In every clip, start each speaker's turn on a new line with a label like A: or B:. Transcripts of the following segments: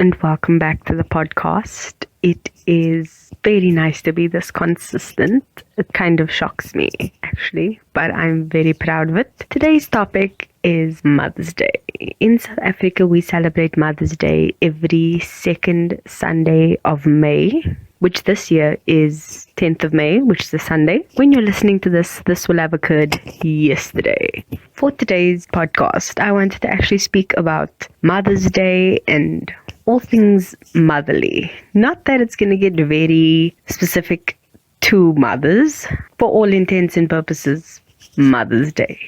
A: and welcome back to the podcast. It is very nice to be this consistent. It kind of shocks me, actually, but I'm very proud of it. Today's topic is Mother's Day. In South Africa, we celebrate Mother's Day every second Sunday of May, which this year is 10th of May, which is a Sunday. When you're listening to this will have occurred yesterday. For today's podcast, I wanted to actually speak about Mother's Day and all things motherly. Not that it's going to get very specific to mothers, for all intents and purposes, Mother's Day.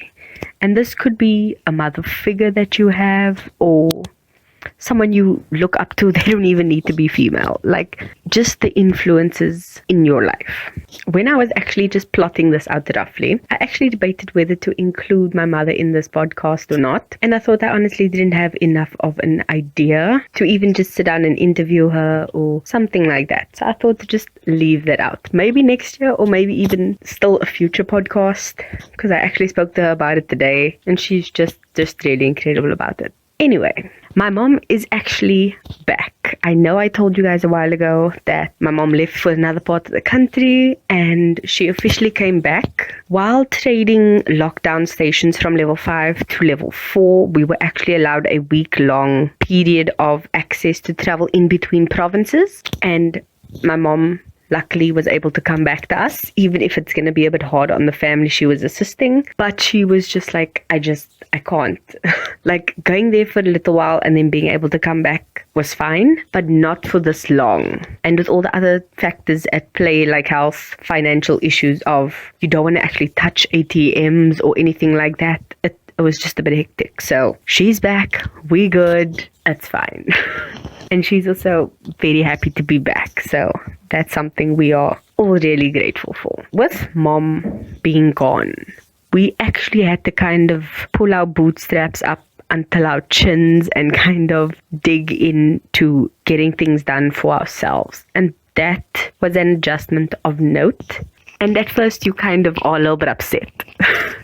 A: And this could be a mother figure that you have, or someone you look up to. They don't even need to be female, like just the influences in your life. When I was actually just plotting this out roughly, I actually debated whether to include my mother in this podcast or not, and I thought I honestly didn't have enough of an idea to even just sit down and interview her or something like that. So I thought to just leave that out, maybe next year, or maybe even still a future podcast, because I actually spoke to her about it today and she's just really incredible about it. Anyway, my mom is actually back. I know I told you guys a while ago that my mom left for another part of the country, and she officially came back. While trading lockdown stations from level 5 to level 4, we were actually allowed a week-long period of access to travel in between provinces, and my mom luckily was able to come back to us, even if it's going to be a bit hard on the family she was assisting. But she was just like, I can't. Like, going there for a little while and then being able to come back was fine, but not for this long. And with all the other factors at play, like health, financial issues of you don't want to actually touch ATMs or anything like that, it was just a bit hectic. So she's back. We good. It's fine. And she's also very happy to be back. So that's something we are all really grateful for. With mom being gone, we actually had to kind of pull our bootstraps up until our chins and kind of dig into getting things done for ourselves. And that was an adjustment of note. And at first you kind of are a little bit upset.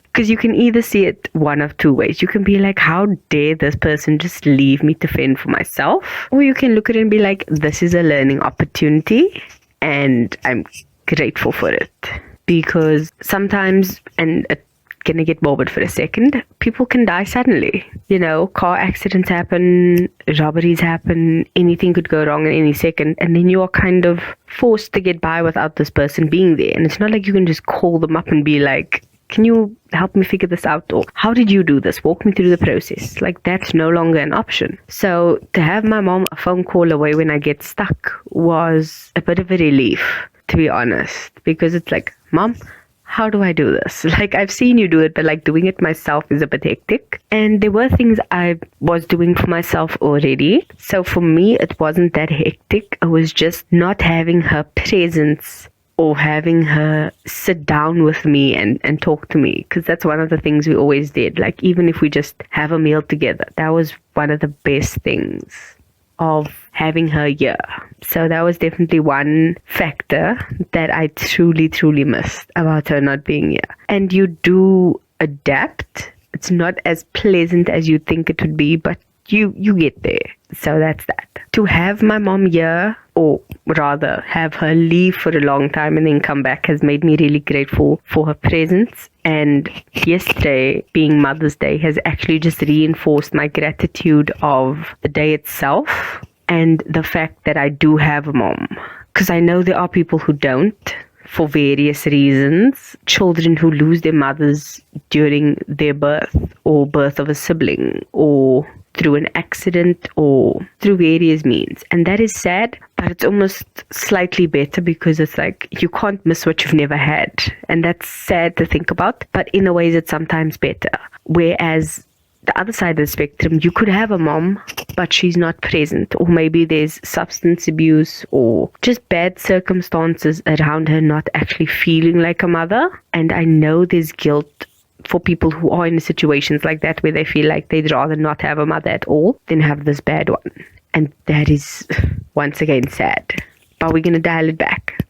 A: Because you can either see it one of two ways. You can be like, how dare this person just leave me to fend for myself? Or you can look at it and be like, this is a learning opportunity and I'm grateful for it. Because sometimes, and it's going to get morbid for a second, people can die suddenly. You know, car accidents happen, robberies happen, anything could go wrong in any second. And then you are kind of forced to get by without this person being there. And it's not like you can just call them up and be like, can you help me figure this out? Or how did you do this? Walk me through the process. Like, that's no longer an option. So to have my mom a phone call away when I get stuck was a bit of a relief, to be honest, because it's like, Mom, how do I do this? Like, I've seen you do it, but like doing it myself is a bit hectic. And there were things I was doing for myself already. So for me, it wasn't that hectic. It was just not having her presence or having her sit down with me and talk to me, because that's one of the things we always did. Like, even if we just have a meal together, that was one of the best things of having her here. So that was definitely one factor that I truly missed about her not being here. And you do adapt. It's not as pleasant as you think it would be, but you get there. So that's that. To have my mom here, or rather have her leave for a long time and then come back, has made me really grateful for her presence. And yesterday, being Mother's Day, has actually just reinforced my gratitude of the day itself and the fact that I do have a mom. Because I know there are people who don't, for various reasons. Children who lose their mothers during their birth, or birth of a sibling, or through an accident, or through various means. And that is sad, but it's almost slightly better, because it's like you can't miss what you've never had. And that's sad to think about, but in a way it's sometimes better. Whereas the other side of the spectrum, you could have a mom, but she's not present, or maybe there's substance abuse or just bad circumstances around her not actually feeling like a mother. And I know there's guilt for people who are in situations like that, where they feel like they'd rather not have a mother at all than have this bad one. And that is, once again, sad. But we're going to dial it back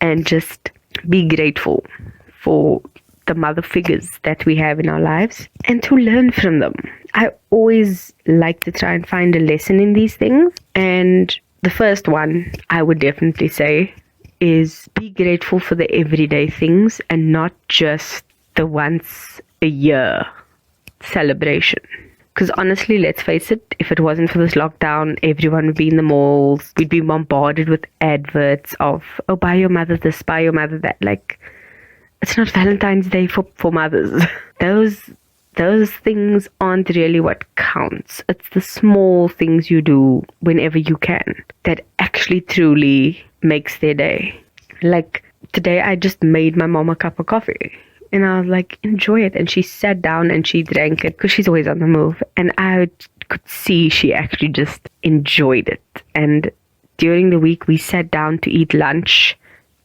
A: and just be grateful for the mother figures that we have in our lives and to learn from them. I always like to try and find a lesson in these things. And the first one I would definitely say is be grateful for the everyday things and not just the once a year celebration. Because honestly, let's face it, if it wasn't for this lockdown, everyone would be in the malls. We'd be bombarded with adverts of, oh, buy your mother this, buy your mother that. Like, it's not Valentine's Day for mothers. Those things aren't really what counts. It's the small things you do whenever you can that actually truly makes their day. Like, today I just made my mom a cup of coffee. And I was like, enjoy it. And she sat down and she drank it because she's always on the move. And I could see she actually just enjoyed it. And during the week, we sat down to eat lunch,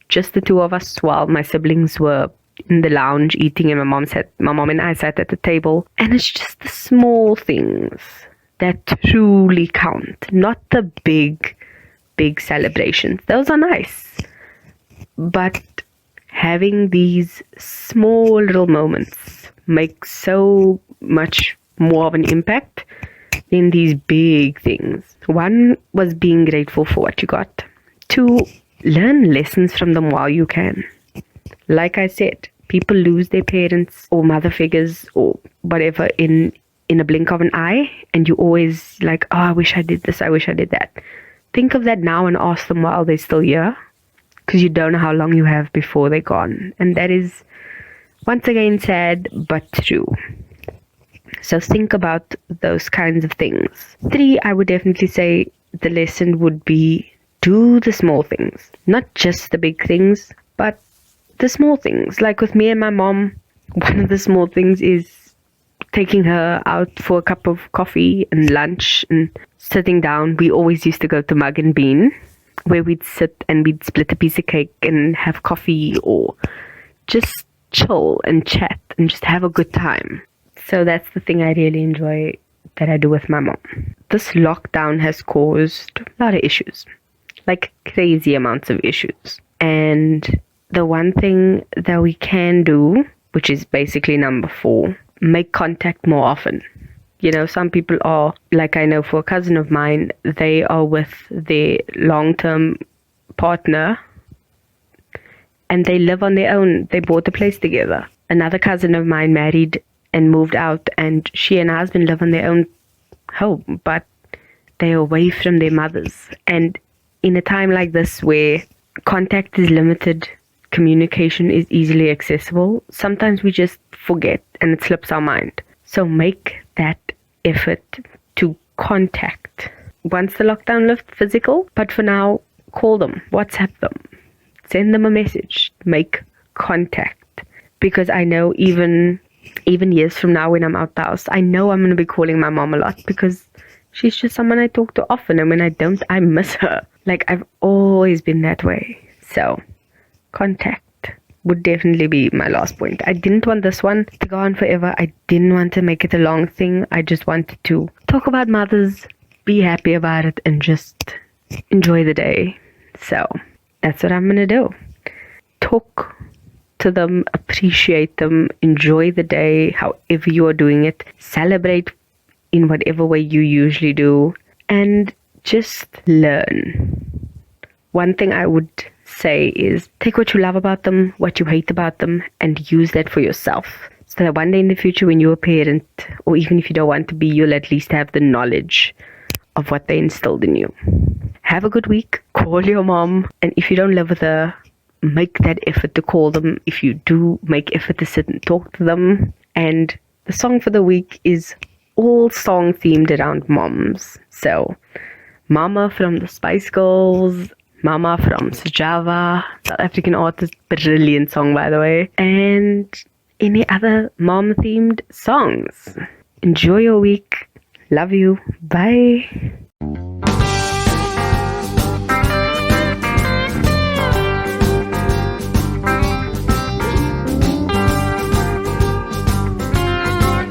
A: just the two of us, while my siblings were in the lounge eating, and my mom and I sat at the table. And it's just the small things that truly count, not the big celebrations. Those are nice. But having these small little moments make so much more of an impact than these big things. One was being grateful for what you got. Two, learn lessons from them while you can. Like I said, people lose their parents or mother figures or whatever in a blink of an eye, and you always like, oh, I wish I did this, I wish I did that. Think of that now and ask them while they're still here, because you don't know how long you have before they're gone. And that is, once again, sad but true. So think about those kinds of things. 3, I would definitely say the lesson would be do the small things. Not just the big things, but the small things. Like with me and my mom, one of the small things is taking her out for a cup of coffee and lunch and sitting down. We always used to go to Mug and Bean, where we'd sit and we'd split a piece of cake and have coffee or just chill and chat and just have a good time. So that's the thing I really enjoy that I do with my mom. This lockdown has caused a lot of issues, like crazy amounts of issues. And the one thing that we can do, which is basically number 4, make contact more often. You know, some people are, like I know for a cousin of mine, they are with their long-term partner and they live on their own. They bought a place together. Another cousin of mine married and moved out, and she and her husband live on their own home, but they're away from their mothers. And in a time like this where contact is limited, communication is easily accessible, sometimes we just forget and it slips our mind. So make that effort to contact. Once the lockdown lifts, physical, but for now, call them, WhatsApp them, send them a message, make contact. Because I know even years from now when I'm out the house, I know I'm going to be calling my mom a lot because she's just someone I talk to often, and when I don't, I miss her. Like, I've always been that way. So, contact would definitely be my last point. I didn't want this one to go on forever. I didn't want to make it a long thing. I just wanted to talk about mothers, be happy about it, and just enjoy the day. So that's what I'm going to do. Talk to them, appreciate them, enjoy the day, however you are doing it. Celebrate in whatever way you usually do, and just learn. One thing I would say is take what you love about them, what you hate about them, and use that for yourself. So that one day in the future when you're a parent, or even if you don't want to be, you'll at least have the knowledge of what they instilled in you. Have a good week. Call your mom. And if you don't live with her, make that effort to call them. If you do, make effort to sit and talk to them. And the song for the week is all song themed around moms. So Mama from the Spice Girls, Mama from Sajava, South African artist, brilliant song by the way, and any other mom themed songs. Enjoy your week. Love you. Bye.